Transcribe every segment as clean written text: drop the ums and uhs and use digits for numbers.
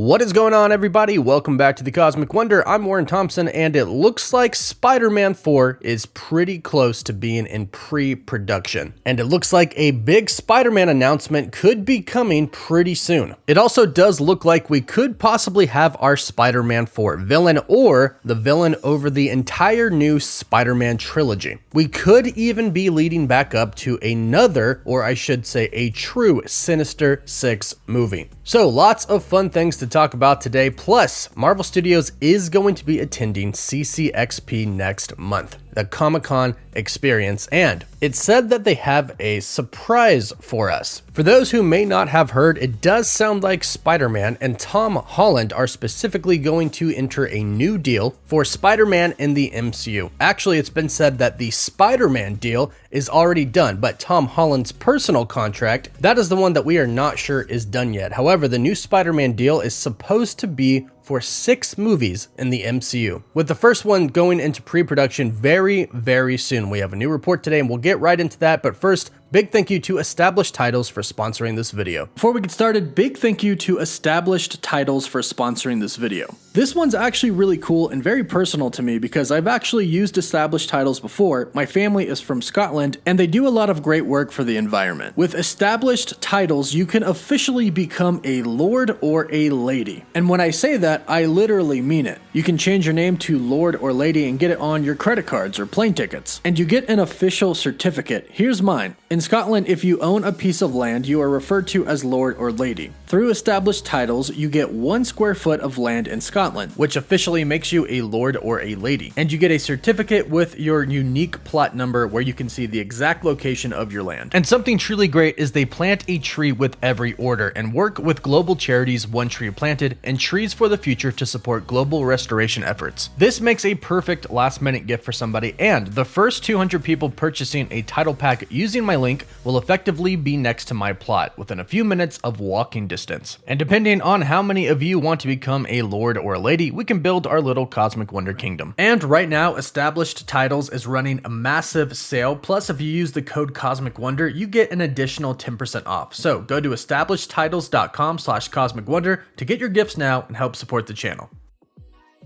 What is going on, everybody? Welcome back to the Cosmic Wonder. I'm Warren Thompson, and it looks like Spider Man 4 is pretty close to being in pre-production. And it looks like a big Spider Man announcement could be coming pretty soon. It also does look like we could possibly have our Spider Man 4 villain, or the villain over the entire new Spider Man trilogy. We could even be leading back up to another, or I should say a true Sinister Six movie. So lots of fun things to talk about today, plus Marvel Studios is going to be attending CCXP next month, the Comic-Con experience, and it's said that they have a surprise for us. For those who may not have heard, it does sound like Spider-Man and Tom Holland are specifically going to enter a new deal for Spider-Man in the MCU. Actually, it's been said that the Spider-Man deal is already done, but Tom Holland's personal contract, that is the one that we are not sure is done yet. However, the new Spider-Man deal is supposed to be for 6 movies in the MCU, with the first one going into pre-production very soon. We have a new report today and we'll get right into that, but first, big thank you to Established Titles for sponsoring this video. Before we get started, big thank you to Established Titles for sponsoring this video. This one's actually really cool and very personal to me because I've actually used Established Titles before. My family is from Scotland and they do a lot of great work for the environment. With Established Titles, you can officially become a lord or a lady. And when I say that, I literally mean it. You can change your name to Lord or Lady and get it on your credit cards or plane tickets. And you get an official certificate. Here's mine. In Scotland, if you own a piece of land, you are referred to as Lord or Lady. Through Established Titles, you get 1 square foot of land in Scotland, which officially makes you a Lord or a Lady. And you get a certificate with your unique plot number where you can see the exact location of your land. And something truly great is they plant a tree with every order and work with global charities One Tree Planted and Trees for the Future to support global restoration efforts. This makes a perfect last-minute gift for somebody, and the first 200 people purchasing a title pack using my link will effectively be next to my plot within a few minutes of walking distance. And depending on how many of you want to become a Lord or a Lady, we can build our little Cosmic Wonder kingdom. And right now, Established Titles is running a massive sale. Plus, if you use the code Cosmic Wonder, you get an additional 10% off. So go to establishedtitles.com/Cosmic Wonder to get your gifts now and help support the channel.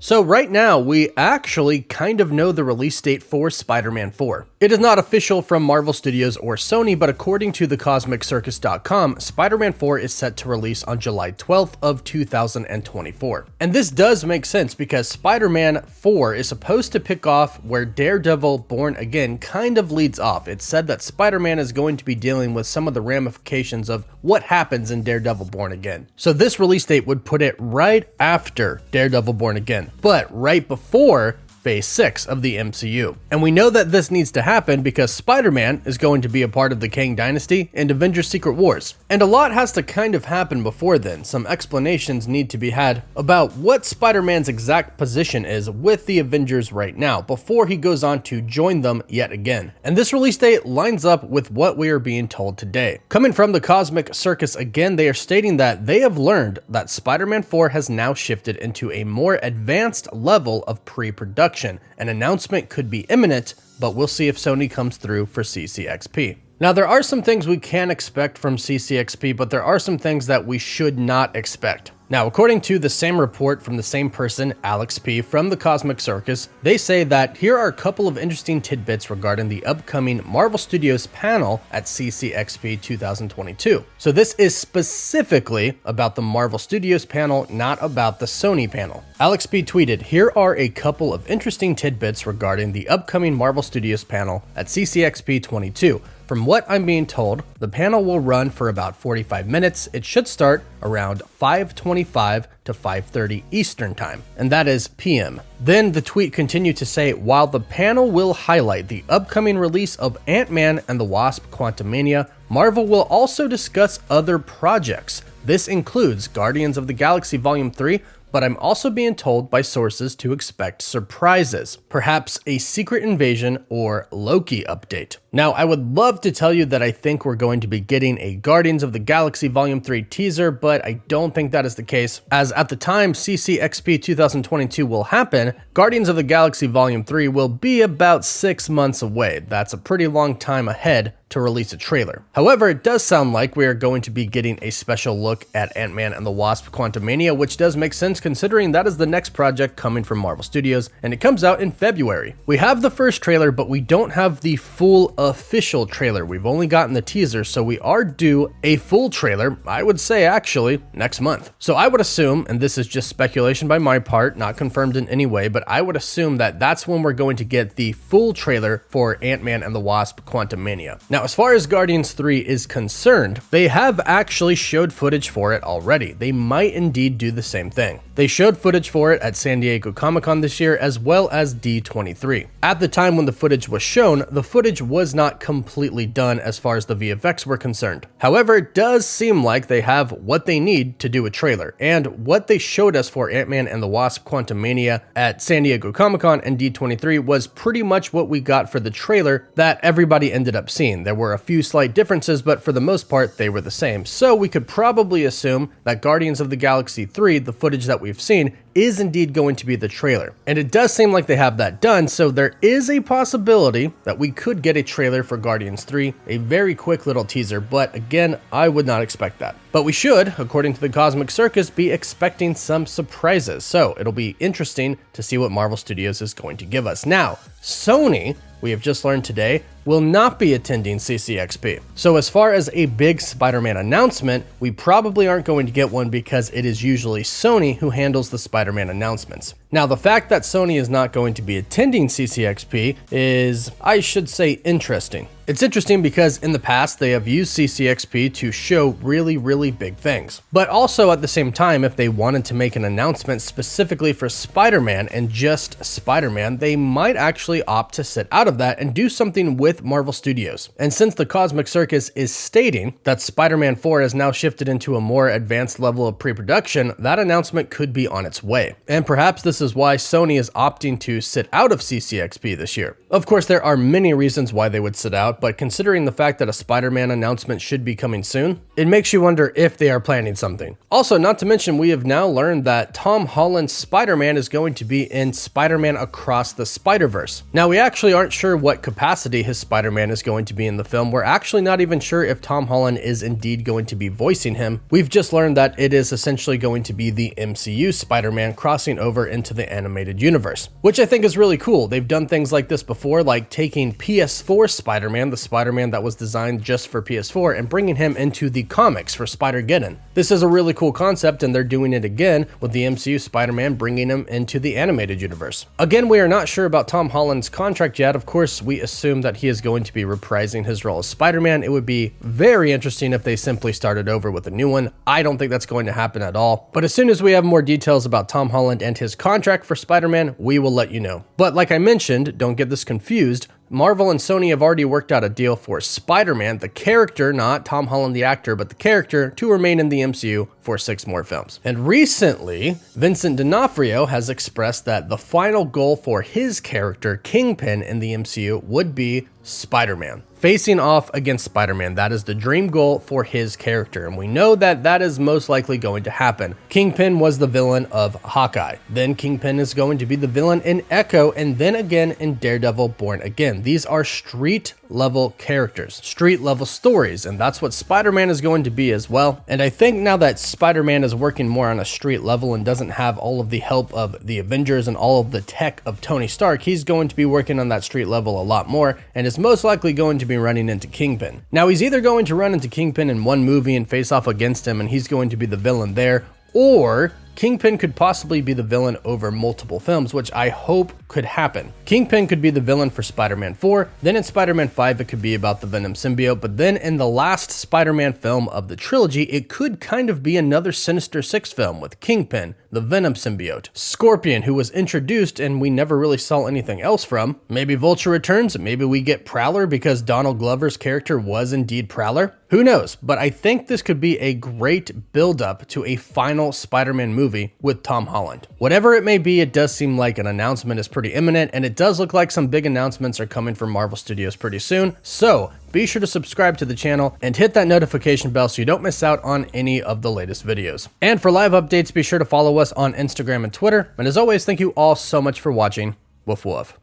So right now, we actually kind of know the release date for Spider-Man 4. It is not official from Marvel Studios or Sony, but according to thecosmiccircus.com, Spider-Man 4 is set to release on July 12th of 2024. And this does make sense because Spider-Man 4 is supposed to pick off where Daredevil Born Again kind of leads off. It's said that Spider-Man is going to be dealing with some of the ramifications of what happens in Daredevil Born Again. So this release date would put it right after Daredevil Born Again, but right before Phase 6 of the MCU. And we know that this needs to happen because Spider-Man is going to be a part of the Kang Dynasty and Avengers Secret Wars. And a lot has to kind of happen before then. Some explanations need to be had about what Spider-Man's exact position is with the Avengers right now before he goes on to join them yet again. And this release date lines up with what we are being told today. Coming from the Cosmic Circus again, they are stating that they have learned that Spider-Man 4 has now shifted into a more advanced level of pre-production. An announcement could be imminent, but we'll see if Sony comes through for CCXP. Now, there are some things we can expect from CCXP, but there are some things that we should not expect. Now, according to the same report from the same person, Alex P. from the Cosmic Circus, they say that here are a couple of interesting tidbits regarding the upcoming Marvel Studios panel at CCXP 2022. So this is specifically about the Marvel Studios panel, not about the Sony panel. Alex P. tweeted, "Here are a couple of interesting tidbits regarding the upcoming Marvel Studios panel at CCXP 22. From what I'm being told, the panel will run for about 45 minutes. It should start around 5:25 to 5:30 Eastern Time, and that is PM." Then the tweet continued to say, "While the panel will highlight the upcoming release of Ant-Man and the Wasp: Quantumania, Marvel will also discuss other projects. This includes Guardians of the Galaxy Volume 3, but I'm also being told by sources to expect surprises, perhaps a secret invasion or Loki update. Now, I would love to tell you that I think we're going to be getting a Guardians of the Galaxy Volume 3 teaser, but I don't think that is the case, as at the time CCXP 2022 will happen, Guardians of the Galaxy Volume 3 will be about 6 months away. That's a pretty long time ahead to release a trailer. However, it does sound like we are going to be getting a special look at Ant-Man and the Wasp: Quantumania, which does make sense considering that is the next project coming from Marvel Studios, and it comes out in February. We have the first trailer, but we don't have the full official trailer. We've only gotten the teaser, so we are due a full trailer, I would say actually, next month. So I would assume, and this is just speculation by my part, not confirmed in any way, but I would assume that that's when we're going to get the full trailer for Ant-Man and the Wasp: Quantumania. Now, as far as Guardians 3 is concerned, they have actually showed footage for it already. They might indeed do the same thing. They showed footage for it at San Diego Comic-Con this year, as well as D23. At the time when the footage was shown, the footage was not completely done as far as the VFX were concerned. However, it does seem like they have what they need to do a trailer, and what they showed us for Ant-Man and the Wasp: Quantumania at San Diego Comic-Con and D23 was pretty much what we got for the trailer that everybody ended up seeing. There were a few slight differences, but for the most part, they were the same. So we could probably assume that Guardians of the Galaxy 3, the footage that we've seen, is indeed going to be the trailer. And it does seem like they have that done, so there is a possibility that we could get a trailer for Guardians 3, a very quick little teaser, but again, I would not expect that. But we should, according to the Cosmic Circus, be expecting some surprises, so it'll be interesting to see what Marvel Studios is going to give us. Now, Sony, we have just learned today, will not be attending CCXP. So as far as a big Spider-Man announcement, we probably aren't going to get one because it is usually Sony who handles the Spider-Man announcements. Now, the fact that Sony is not going to be attending CCXP is, I should say, interesting. It's interesting because in the past, they have used CCXP to show really big things. But also at the same time, if they wanted to make an announcement specifically for Spider-Man and just Spider-Man, they might actually opt to sit out of that and do something with Marvel Studios. And since the Cosmic Circus is stating that Spider-Man 4 has now shifted into a more advanced level of pre-production, that announcement could be on its way. And perhaps this is why Sony is opting to sit out of CCXP this year. Of course, there are many reasons why they would sit out, but considering the fact that a Spider-Man announcement should be coming soon, it makes you wonder if they are planning something. Also, not to mention, we have now learned that Tom Holland Spider Man is going to be in Spider-Man Across the Spider-Verse. Now, we actually aren't sure what capacity his Spider-Man is going to be in the film. We're actually not even sure if Tom Holland is indeed going to be voicing him. We've just learned that it is essentially going to be the MCU Spider-Man crossing over into the animated universe, which I think is really cool. They've done things like this before, like taking PS4 Spider-Man, the Spider-Man that was designed just for PS4, and bringing him into the comics for Spider-Geddon. This is a really cool concept, and they're doing it again with the MCU Spider-Man, bringing him into the animated universe. Again, we are not sure about Tom Holland's contract yet. Of course, we assume that he is going to be reprising his role as Spider-Man. It would be very interesting if they simply started over with a new one. I don't think that's going to happen at all. But as soon as we have more details about Tom Holland and his contract for Spider-Man, we will let you know. But like I mentioned, don't get this confused, Marvel and Sony have already worked out a deal for Spider-Man, the character, not Tom Holland the actor, but the character, to remain in the MCU for 6 more films. And recently, Vincent D'Onofrio has expressed that the final goal for his character, Kingpin, in the MCU would be Spider-Man. Facing off against Spider-Man, that is the dream goal for his character, and we know that that is most likely going to happen. Kingpin was the villain of Hawkeye, then Kingpin is going to be the villain in Echo, and then again in Daredevil Born Again. These are street-level characters, street-level stories, and that's what Spider-Man is going to be as well. And I think now that Spider-Man is working more on a street level and doesn't have all of the help of the Avengers and all of the tech of Tony Stark, he's going to be working on that street level a lot more, and is most likely going to be running into Kingpin. Now, he's either going to run into Kingpin in one movie and face off against him, and he's going to be the villain there, or Kingpin could possibly be the villain over multiple films, which I hope could happen. Kingpin could be the villain for Spider-Man 4, then in Spider-Man 5 it could be about the Venom symbiote, but then in the last Spider-Man film of the trilogy, it could kind of be another Sinister Six film with Kingpin, the Venom symbiote, Scorpion, who was introduced and we never really saw anything else from. Maybe Vulture returns, maybe we get Prowler because Donald Glover's character was indeed Prowler. Who knows, but I think this could be a great build-up to a final Spider-Man movie with Tom Holland. Whatever it may be, it does seem like an announcement is pretty imminent, and it does look like some big announcements are coming from Marvel Studios pretty soon, so be sure to subscribe to the channel and hit that notification bell so you don't miss out on any of the latest videos. And for live updates, be sure to follow us on Instagram and Twitter, and as always, thank you all so much for watching. Woof woof.